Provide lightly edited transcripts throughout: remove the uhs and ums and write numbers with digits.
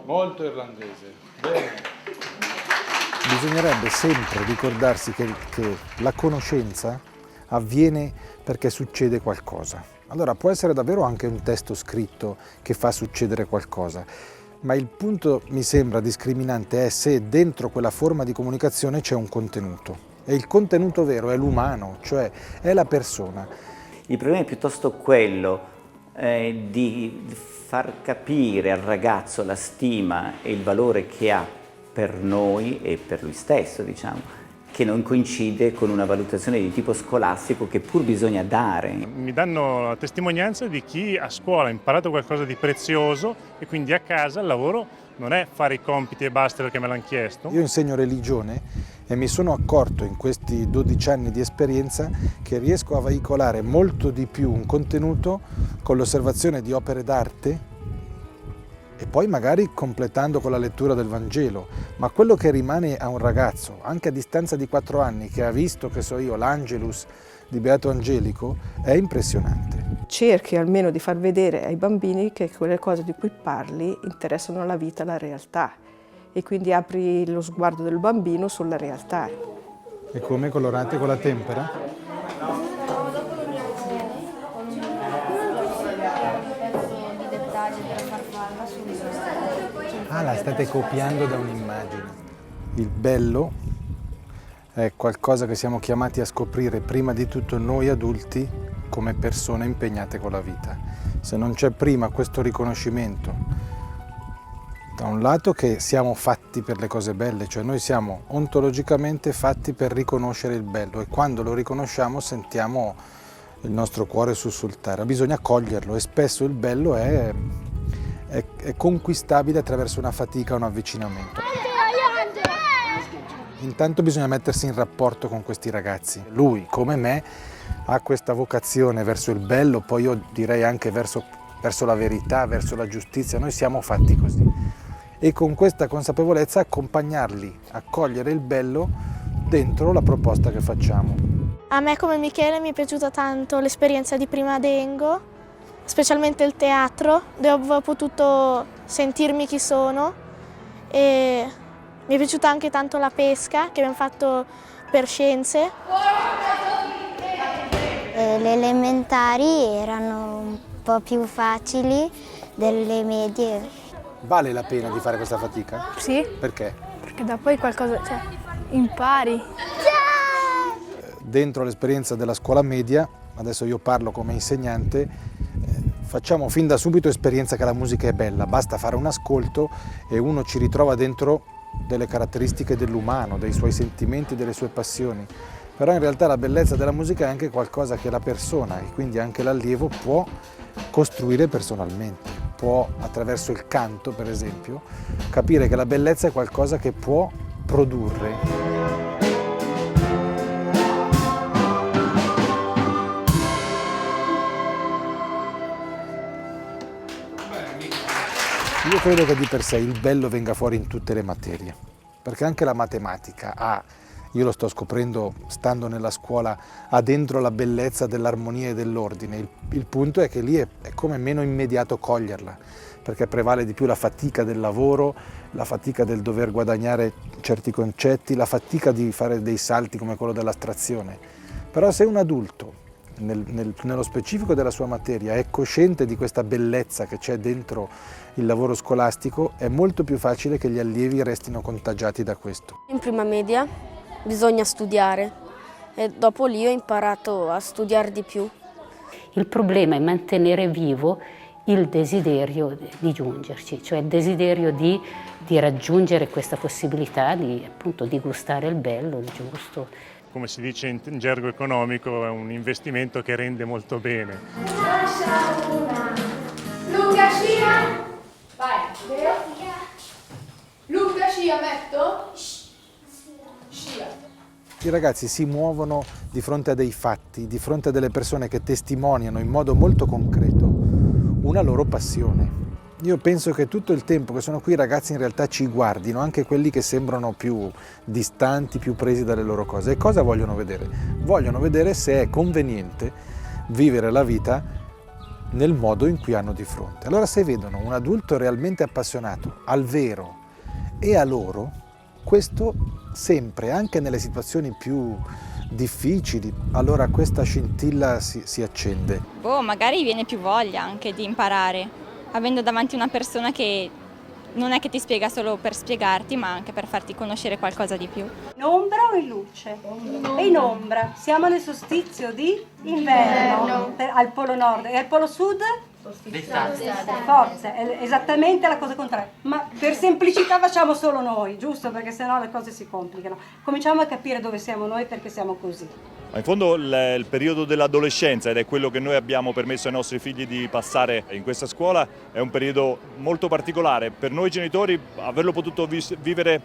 Molto irlandese. Bene. Bisognerebbe sempre ricordarsi che la conoscenza avviene perché succede qualcosa. Allora può essere davvero anche un testo scritto che fa succedere qualcosa, ma il punto mi sembra discriminante è se dentro quella forma di comunicazione c'è un contenuto. E il contenuto vero è l'umano, cioè è la persona. Il problema è piuttosto quello di far capire al ragazzo la stima e il valore che ha per noi e per lui stesso, diciamo, che non coincide con una valutazione di tipo scolastico che pur bisogna dare. Mi danno la testimonianza di chi a scuola ha imparato qualcosa di prezioso e quindi a casa il lavoro non è fare i compiti e basta perché me l'hanno chiesto. Io insegno religione e mi sono accorto in questi 12 anni di esperienza che riesco a veicolare molto di più un contenuto con l'osservazione di opere d'arte e poi magari completando con la lettura del Vangelo, ma quello che rimane a un ragazzo, anche a distanza di 4 anni, che ha visto, che so io, l'Angelus di Beato Angelico, è impressionante. Cerchi almeno di far vedere ai bambini che quelle cose di cui parli interessano la vita, la realtà, e quindi apri lo sguardo del bambino sulla realtà. E come colorate con la tempera? Dopo lo mio con un pezzo di dettaglio della farfalla Ah, la state copiando da un'immagine. Il bello è qualcosa che siamo chiamati a scoprire prima di tutto noi adulti come persone impegnate con la vita. Se non c'è prima questo riconoscimento, da un lato che siamo fatti per le cose belle, cioè noi siamo ontologicamente fatti per riconoscere il bello e quando lo riconosciamo sentiamo il nostro cuore sussultare, bisogna coglierlo e spesso il bello è conquistabile attraverso una fatica, un avvicinamento. Intanto bisogna mettersi in rapporto con questi ragazzi. Lui, come me, ha questa vocazione verso il bello, poi io direi anche verso la verità, verso la giustizia. Noi siamo fatti così. E con questa consapevolezza accompagnarli a cogliere il bello dentro la proposta che facciamo. A me come Michele mi è piaciuta tanto l'esperienza di Prima Dengo, specialmente il teatro, dove ho potuto sentirmi chi sono e mi è piaciuta anche tanto la pesca che abbiamo fatto per scienze. Le elementari erano un po' più facili delle medie. Vale la pena di fare questa fatica? Sì. Perché? Perché da poi qualcosa, impari. Dentro l'esperienza della scuola media, adesso io parlo come insegnante, facciamo fin da subito esperienza che la musica è bella, basta fare un ascolto e uno ci ritrova dentro delle caratteristiche dell'umano, dei suoi sentimenti, delle sue passioni. Però in realtà la bellezza della musica è anche qualcosa che la persona e quindi anche l'allievo può costruire personalmente, può attraverso il canto per esempio capire che la bellezza è qualcosa che può produrre. Io credo che di per sé il bello venga fuori in tutte le materie, perché anche la matematica ha, io lo sto scoprendo stando nella scuola, ha dentro la bellezza dell'armonia e dell'ordine. Il punto è che lì è come meno immediato coglierla, perché prevale di più la fatica del lavoro, la fatica del dover guadagnare certi concetti, la fatica di fare dei salti come quello dell'astrazione. Però se un adulto, nello specifico della sua materia, è cosciente di questa bellezza che c'è dentro il lavoro scolastico, è molto più facile che gli allievi restino contagiati da questo. In prima media bisogna studiare e dopo lì ho imparato a studiare di più. Il problema è mantenere vivo il desiderio di giungerci, cioè il desiderio di raggiungere questa possibilità di, appunto, di gustare il bello, il giusto. Come si dice in gergo economico, è un investimento che rende molto bene. Lunga scia! Vai! Lunga scia, metto? Scia. I ragazzi si muovono di fronte a dei fatti, di fronte a delle persone che testimoniano in modo molto concreto una loro passione. Io penso che tutto il tempo che sono qui i ragazzi in realtà ci guardino, anche quelli che sembrano più distanti, più presi dalle loro cose. E cosa vogliono vedere? Vogliono vedere se è conveniente vivere la vita nel modo in cui hanno di fronte. Allora se vedono un adulto realmente appassionato al vero e a loro, questo sempre, anche nelle situazioni più difficili, allora questa scintilla si accende. Magari viene più voglia anche di imparare, avendo davanti una persona che non è che ti spiega solo per spiegarti, ma anche per farti conoscere qualcosa di più. In ombra o in luce? E in ombra. Siamo nel solstizio di inverno. Al polo nord e al polo sud? Forza, è esattamente la cosa contraria. Ma per semplicità facciamo solo noi, giusto? Perché sennò le cose si complicano. Cominciamo a capire dove siamo noi perché siamo così. In fondo il periodo dell'adolescenza, ed è quello che noi abbiamo permesso ai nostri figli di passare in questa scuola, è un periodo molto particolare. Per noi genitori averlo potuto vivere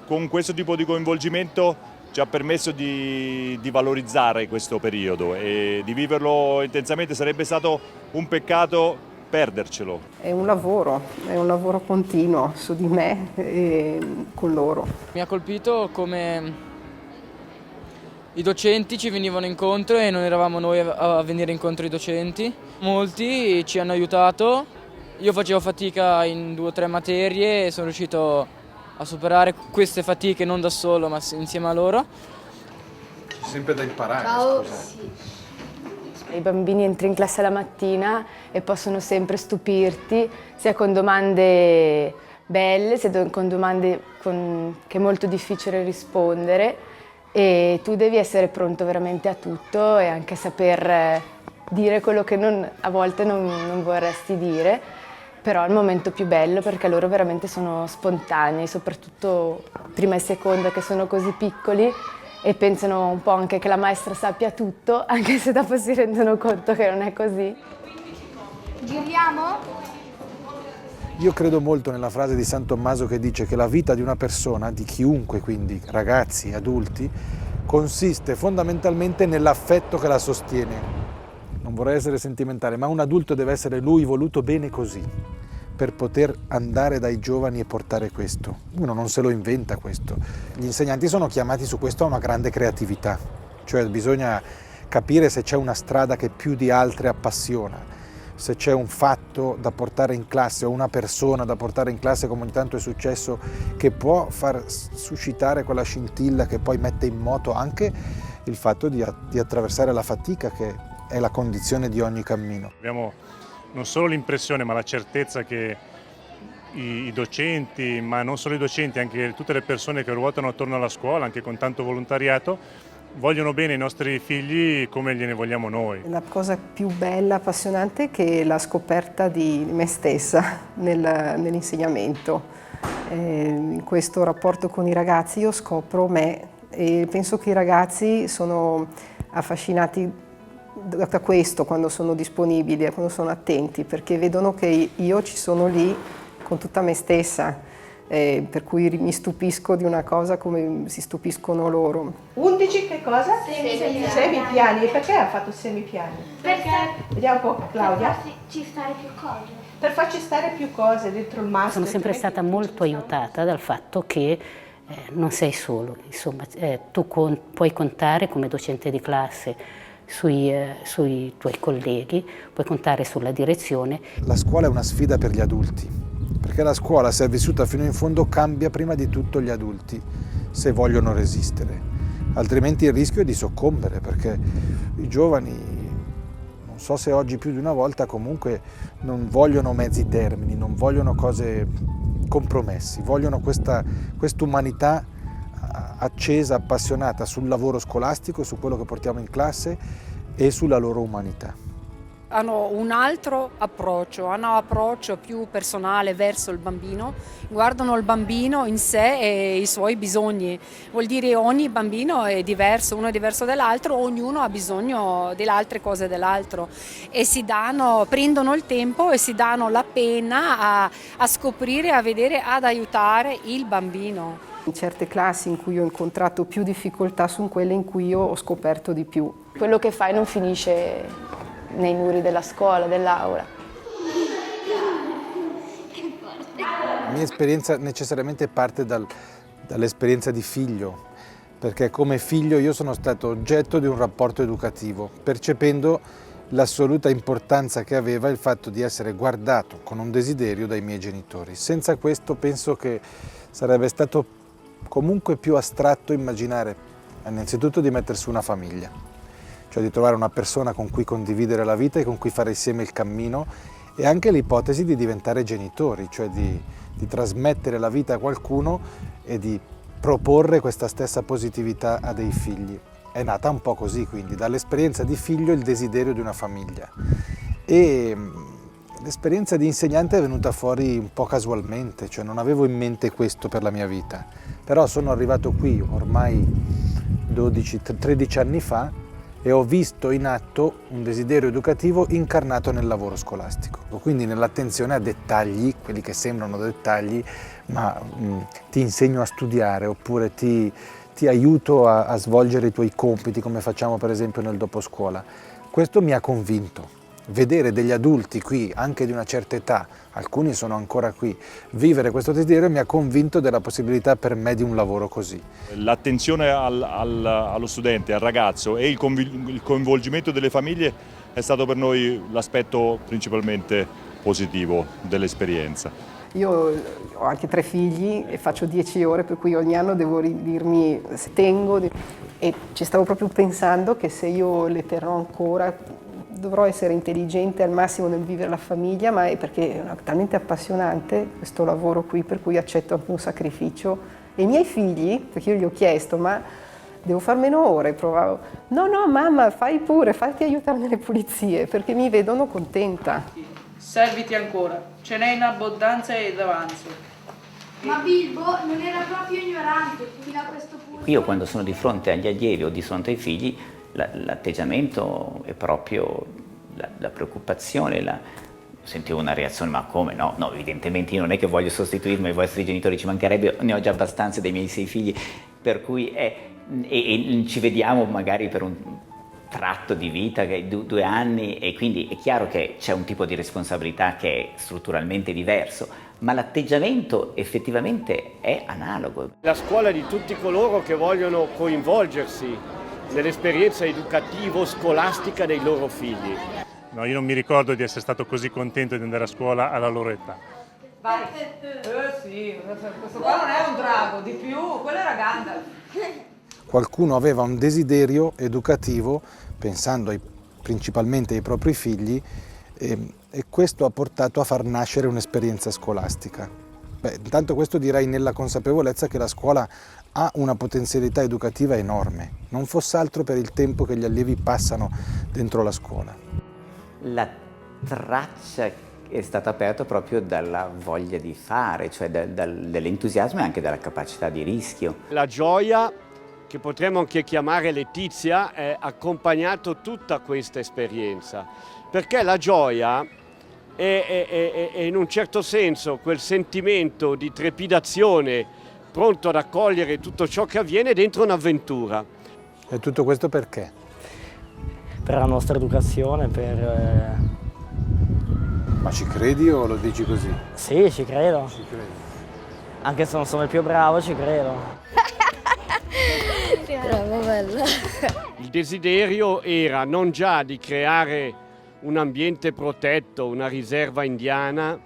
con questo tipo di coinvolgimento ci ha permesso di valorizzare questo periodo e di viverlo intensamente. Sarebbe stato un peccato perdercelo. È un lavoro continuo su di me e con loro. Mi ha colpito come i docenti ci venivano incontro e non eravamo noi a venire incontro ai docenti. Molti ci hanno aiutato, io facevo fatica in 2 o 3 materie e sono riuscito a superare queste fatiche non da solo ma insieme a loro. C'è sempre da imparare. Ciao. I bambini entri in classe la mattina e possono sempre stupirti, sia con domande belle, sia con domande che è molto difficile rispondere, e tu devi essere pronto veramente a tutto e anche saper dire quello che a volte non vorresti dire, però è il momento più bello perché loro veramente sono spontanei, soprattutto prima e seconda che sono così piccoli e pensano un po' anche che la maestra sappia tutto, anche se dopo si rendono conto che non è così. Giriamo? Io credo molto nella frase di San Tommaso che dice che la vita di una persona, di chiunque, quindi ragazzi, adulti, consiste fondamentalmente nell'affetto che la sostiene. Non vorrei essere sentimentale, ma un adulto deve essere lui voluto bene così, per poter andare dai giovani e portare questo. Uno non se lo inventa questo. Gli insegnanti sono chiamati su questo a una grande creatività, cioè bisogna capire se c'è una strada che più di altre appassiona, se c'è un fatto da portare in classe o una persona da portare in classe, come ogni tanto è successo, che può far suscitare quella scintilla che poi mette in moto anche il fatto di attraversare la fatica, che è la condizione di ogni cammino. Abbiamo non solo l'impressione ma la certezza che i docenti, ma non solo i docenti, anche tutte le persone che ruotano attorno alla scuola, anche con tanto volontariato, vogliono bene i nostri figli come gliene vogliamo noi. La cosa più bella, appassionante, è che la scoperta di me stessa nell'insegnamento. In questo rapporto con i ragazzi io scopro me e penso che i ragazzi sono affascinati da questo quando sono disponibili, quando sono attenti, perché vedono che io ci sono lì con tutta me stessa. Per cui mi stupisco di una cosa come si stupiscono loro. 11 che cosa? Semipiani. E perché ha fatto semipiani? Perché? Vediamo un po', Claudia. Per farci stare più cose. Per farci stare più cose dentro il master. Sono sempre stata molto aiutata dal fatto che non sei solo, insomma, tu puoi contare come docente di classe sui tuoi colleghi, puoi contare sulla direzione. La scuola è una sfida per gli adulti. Perché la scuola, se è vissuta fino in fondo, cambia prima di tutto gli adulti, se vogliono resistere. Altrimenti il rischio è di soccombere, perché i giovani, non so se oggi più di una volta, comunque non vogliono mezzi termini, non vogliono cose compromessi, vogliono quest'umanità accesa, appassionata sul lavoro scolastico, su quello che portiamo in classe e sulla loro umanità. Hanno un altro approccio, hanno un approccio più personale verso il bambino, guardano il bambino in sé e i suoi bisogni. Vuol dire ogni bambino è diverso, uno è diverso dall'altro, ognuno ha bisogno delle altre cose dell'altro e prendono il tempo e si danno la pena a scoprire, a vedere, ad aiutare il bambino. In certe classi in cui ho incontrato più difficoltà sono quelle in cui io ho scoperto di più. Quello che fai non finisce nei muri della scuola, dell'aula. La mia esperienza necessariamente parte dall'esperienza di figlio, perché come figlio io sono stato oggetto di un rapporto educativo, percependo l'assoluta importanza che aveva il fatto di essere guardato con un desiderio dai miei genitori. Senza questo penso che sarebbe stato comunque più astratto immaginare innanzitutto di mettersi una famiglia, cioè di trovare una persona con cui condividere la vita e con cui fare insieme il cammino, e anche l'ipotesi di diventare genitori, cioè di trasmettere la vita a qualcuno e di proporre questa stessa positività a dei figli. È nata un po' così, quindi dall'esperienza di figlio il desiderio di una famiglia, e l'esperienza di insegnante è venuta fuori un po' casualmente, cioè non avevo in mente questo per la mia vita, però sono arrivato qui ormai 12-13 anni fa e ho visto in atto un desiderio educativo incarnato nel lavoro scolastico, quindi nell'attenzione a dettagli, quelli che sembrano dettagli, ma ti insegno a studiare, oppure ti aiuto a svolgere i tuoi compiti, come facciamo per esempio nel doposcuola. Questo mi ha convinto. Vedere degli adulti qui, anche di una certa età, alcuni sono ancora qui, vivere questo desiderio mi ha convinto della possibilità per me di un lavoro così. L'attenzione allo studente, al ragazzo e il coinvolgimento delle famiglie è stato per noi l'aspetto principalmente positivo dell'esperienza. Io ho anche 3 figli e faccio 10 ore, per cui ogni anno devo dirmi se tengo, e ci stavo proprio pensando che se io le terrò ancora dovrò essere intelligente al massimo nel vivere la famiglia, ma è perché è talmente appassionante questo lavoro qui, per cui accetto anche un sacrificio. E i miei figli, perché io gli ho chiesto, ma devo far meno ore, provavo, no mamma, fai pure, fatti aiutare nelle pulizie, perché mi vedono contenta. Serviti ancora, ce n'è in abbondanza ed avanzo. Ma Bilbo non era proprio ignorante fino a questo punto. Io quando sono di fronte agli allievi o di fronte ai figli, l'atteggiamento è proprio la preoccupazione, sentivo una reazione, ma come no? No, evidentemente io non è che voglio sostituirmi ai vostri genitori, ci mancherebbe, ne ho già abbastanza dei miei 6 figli, per cui e ci vediamo magari per un tratto di vita che è 2 anni, e quindi è chiaro che c'è un tipo di responsabilità che è strutturalmente diverso, ma l'atteggiamento effettivamente è analogo. La scuola di tutti coloro che vogliono coinvolgersi nell'esperienza educativo-scolastica dei loro figli. No, io non mi ricordo di essere stato così contento di andare a scuola alla loro età. Vai. Sì, questo qua non è un drago, di più, quello era Gandalf. Qualcuno aveva un desiderio educativo, pensando principalmente ai propri figli, e questo ha portato a far nascere un'esperienza scolastica. Intanto questo direi nella consapevolezza che la scuola ha una potenzialità educativa enorme, non fosse altro per il tempo che gli allievi passano dentro la scuola. La traccia è stata aperta proprio dalla voglia di fare, cioè dall'entusiasmo e anche dalla capacità di rischio. La gioia, che potremmo anche chiamare letizia, ha accompagnato tutta questa esperienza, perché la gioia è in un certo senso quel sentimento di trepidazione pronto ad accogliere tutto ciò che avviene dentro un'avventura. E tutto questo perché? Per la nostra educazione, per... Ma ci credi o lo dici così? Sì, ci credo. Ci credi. Anche se non sono il più bravo, ci credo. Bravo, bello. Il desiderio era non già di creare un ambiente protetto, una riserva indiana,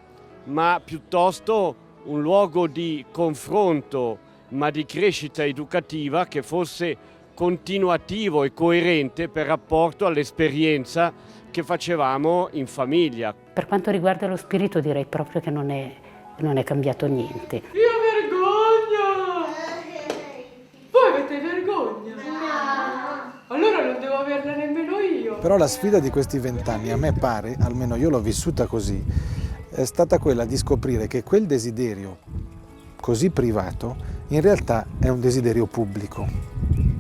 ma piuttosto un luogo di confronto, ma di crescita educativa che fosse continuativo e coerente per rapporto all'esperienza che facevamo in famiglia. Per quanto riguarda lo spirito direi proprio che non è cambiato niente. Io vergogna! Voi avete vergogna? No! Allora non devo averla nemmeno io. Però la sfida di questi 20 anni, a me pare, almeno io l'ho vissuta così, è stata quella di scoprire che quel desiderio così privato in realtà è un desiderio pubblico.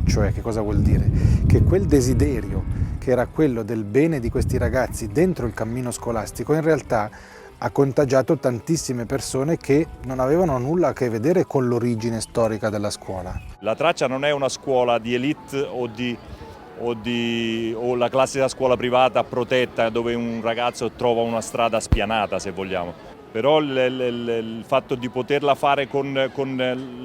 Cioè, che cosa vuol dire? Che quel desiderio, che era quello del bene di questi ragazzi dentro il cammino scolastico, in realtà ha contagiato tantissime persone che non avevano nulla a che vedere con l'origine storica della scuola. La Traccia non è una scuola di elite o la classica scuola privata protetta dove un ragazzo trova una strada spianata, se vogliamo. però il fatto di poterla fare con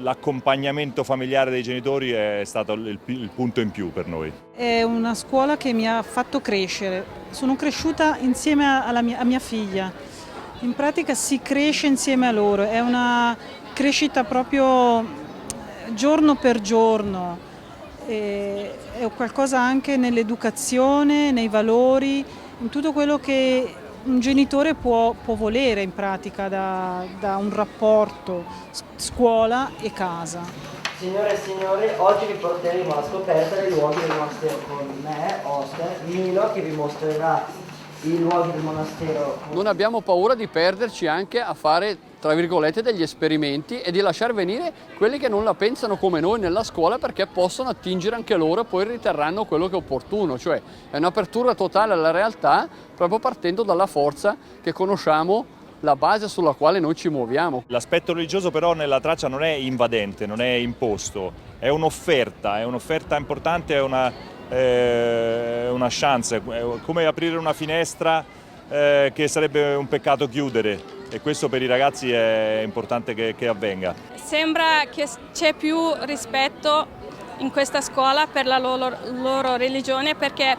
l'accompagnamento familiare dei genitori è stato il punto in più per noi. È una scuola che mi ha fatto crescere, sono cresciuta insieme a mia figlia, in pratica si cresce insieme a loro, è una crescita proprio giorno per giorno, è qualcosa anche nell'educazione, nei valori, in tutto quello che un genitore può volere in pratica da un rapporto scuola e casa. Signore e signori, oggi vi porteremo alla scoperta dei luoghi del monastero con me, Oscar, Milo, che vi mostrerà i luoghi del monastero. Non abbiamo paura di perderci anche a fare, tra virgolette, degli esperimenti e di lasciar venire quelli che non la pensano come noi nella scuola, perché possono attingere anche loro e poi riterranno quello che è opportuno, cioè è un'apertura totale alla realtà proprio partendo dalla forza che conosciamo, la base sulla quale noi ci muoviamo. L'aspetto religioso però nella traccia non è invadente, non è imposto, è un'offerta importante, è una chance, è come aprire una finestra che sarebbe un peccato chiudere, e questo per i ragazzi è importante che avvenga. Sembra che c'è più rispetto in questa scuola per la loro religione, perché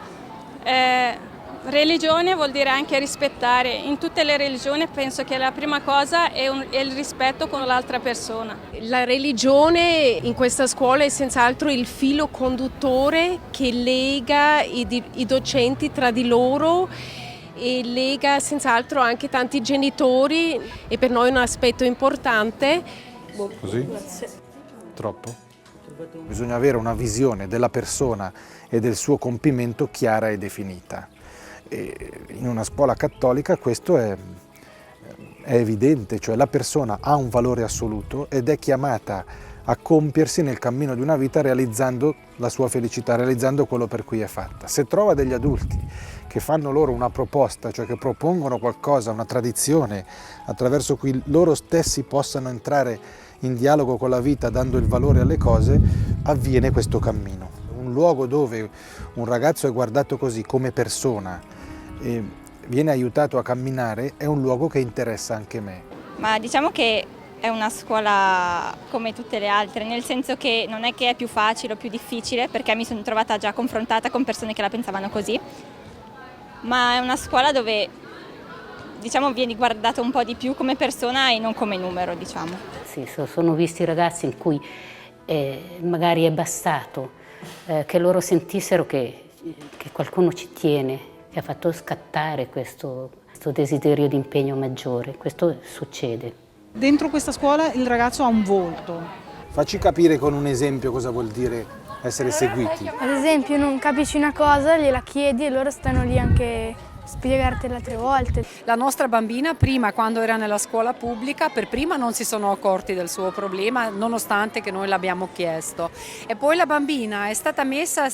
religione vuol dire anche rispettare. In tutte le religioni penso che la prima cosa è il rispetto con l'altra persona. La religione in questa scuola è senz'altro il filo conduttore che lega i docenti tra di loro e lega senz'altro anche tanti genitori, e per noi è un aspetto importante. Così? Troppo? Bisogna avere una visione della persona e del suo compimento chiara e definita. E in una scuola cattolica questo è evidente, cioè la persona ha un valore assoluto ed è chiamata a compiersi nel cammino di una vita realizzando la sua felicità, realizzando quello per cui è fatta. Se trova degli adulti che fanno loro una proposta, cioè che propongono qualcosa, una tradizione, attraverso cui loro stessi possano entrare in dialogo con la vita dando il valore alle cose, avviene questo cammino. Un luogo dove un ragazzo è guardato così come persona e viene aiutato a camminare è un luogo che interessa anche me. Ma diciamo che è una scuola come tutte le altre, nel senso che non è che è più facile o più difficile, perché mi sono trovata già confrontata con persone che la pensavano così, ma è una scuola dove, diciamo, vieni guardato un po' di più come persona e non come numero, diciamo. Sì, sono visti ragazzi in cui magari è bastato che loro sentissero che qualcuno ci tiene, che ha fatto scattare questo desiderio di impegno maggiore. Questo succede. Dentro questa scuola il ragazzo ha un volto. Facci capire con un esempio cosa vuol dire essere seguiti. Ad esempio, non capisci una cosa, gliela chiedi e loro stanno lì anche a spiegartela 3 volte. La nostra bambina prima, quando era nella scuola pubblica, per prima non si sono accorti del suo problema, nonostante che noi l'abbiamo chiesto. E poi la bambina è stata messa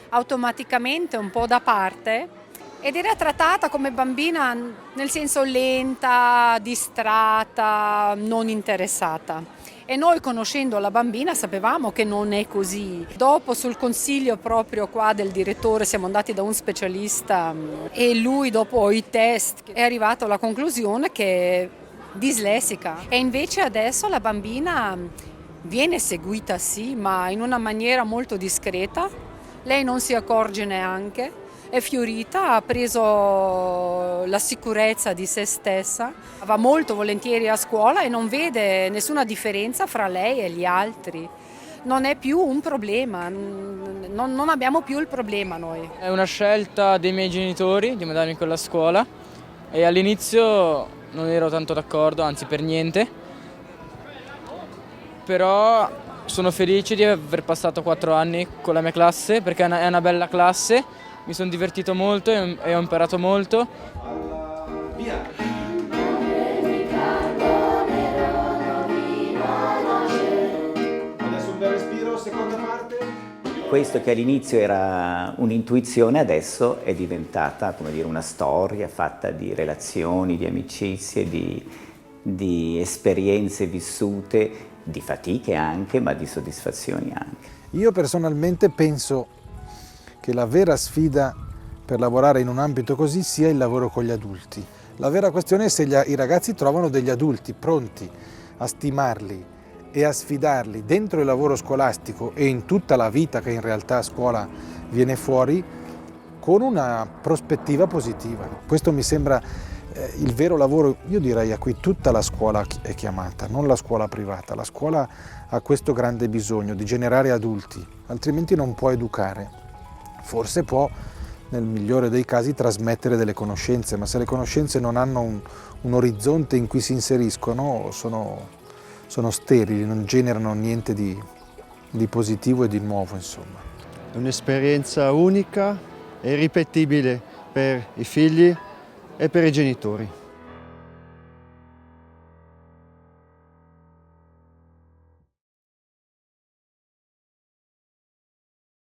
automaticamente un po' da parte ed era trattata come bambina nel senso lenta, distratta, non interessata. E noi, conoscendo la bambina, sapevamo che non è così. Dopo, sul consiglio proprio qua del direttore, siamo andati da un specialista e lui, dopo i test, è arrivato alla conclusione che è dislessica. E invece adesso la bambina viene seguita, sì, ma in una maniera molto discreta. Lei non si accorge neanche. È fiorita, ha preso la sicurezza di se stessa, va molto volentieri a scuola e non vede nessuna differenza fra lei e gli altri. Non è più un problema, non abbiamo più il problema noi. È una scelta dei miei genitori di mandarmi in quella scuola e all'inizio non ero tanto d'accordo, anzi per niente, però sono felice di aver passato 4 anni con la mia classe perché è una bella classe. Mi sono divertito molto e ho imparato molto. Via! Adesso un bel respiro, seconda parte. Questo che all'inizio era un'intuizione adesso è diventata, come dire, una storia fatta di relazioni, di amicizie, di esperienze vissute, di fatiche anche, ma di soddisfazioni anche. Io personalmente penso che la vera sfida per lavorare in un ambito così sia il lavoro con gli adulti. La vera questione è se i ragazzi trovano degli adulti pronti a stimarli e a sfidarli dentro il lavoro scolastico e in tutta la vita che in realtà a scuola viene fuori, con una prospettiva positiva. Questo mi sembra il vero lavoro, io direi, a cui tutta la scuola è chiamata, non la scuola privata. La scuola ha questo grande bisogno di generare adulti, altrimenti non può educare. Forse può, nel migliore dei casi, trasmettere delle conoscenze, ma se le conoscenze non hanno un orizzonte in cui si inseriscono, sono sterili, non generano niente di positivo e di nuovo, insomma. È un'esperienza unica e irripetibile per i figli e per i genitori.